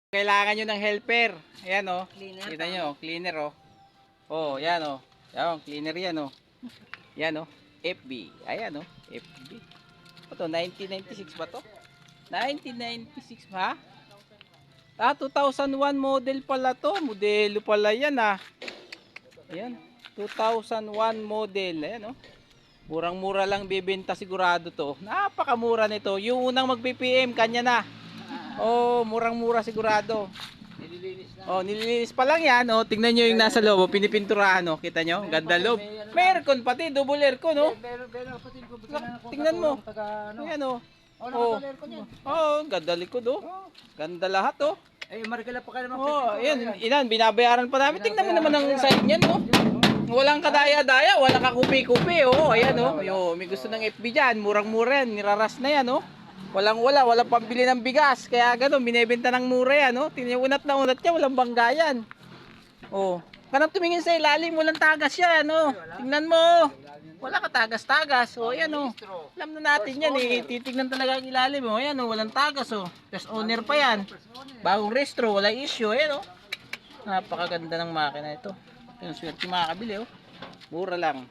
Kailangan nyo ng helper. Ayan o. Cleaner. Kita nyo, cleaner o. Oh, yan o. Yan, cleaner yan o. Yan o. FB. Ayan o. FB. Ito, 1996 ba to? 1996 ha? 2001 model pala to. Modelo pala yan ah. Ayan. 2001 model. Ayan o. Murang-mura lang bibenta sigurado to. Napakamura nito. Yung unang mag-BPM, kanya na. Oh, murang-mura sigurado. Nililinis na. Oh, nililinis pa lang yan. Oh, tingnan nyo yung nasa loob. Pinipinturahan, oh. Kita nyo? Ganda loob. May aircon pati. Double aircon, oh. Pero pati ko Tingnan mo. Ayan, oh. Oh, ganda likod, oh. Ganda lahat, oh. Eh, marikala pa kayo naman. Oh, ayan. Ilan, binabayaran pa namin. Tingnan mo naman ang side niyan, oh. Walang kadaya-daya. Walang kakupi-kupi, oh. Ayan, oh. Yo, may gusto ng FB dyan. Murang-mura yan. Niraras na yan, oh. Walang pambili ng bigas. Kaya gano'n, binebenta ng mura yan, no? Unat na unat niya, walang banggayan. Oh. Kanang tumingin sa ilalim, walang tagas yan, no? Tingnan mo. Wala ka tagas-tagas. Oh, yan, oh. Alam na natin yan, eh. Titignan talaga ang ilalim, oh. Yan, oh, walang tagas, oh. First owner pa yan. Bagong restro, walang issue, yan, oh. Napakaganda ng makina ito. Yung swerte makakabili, oh. Mura lang.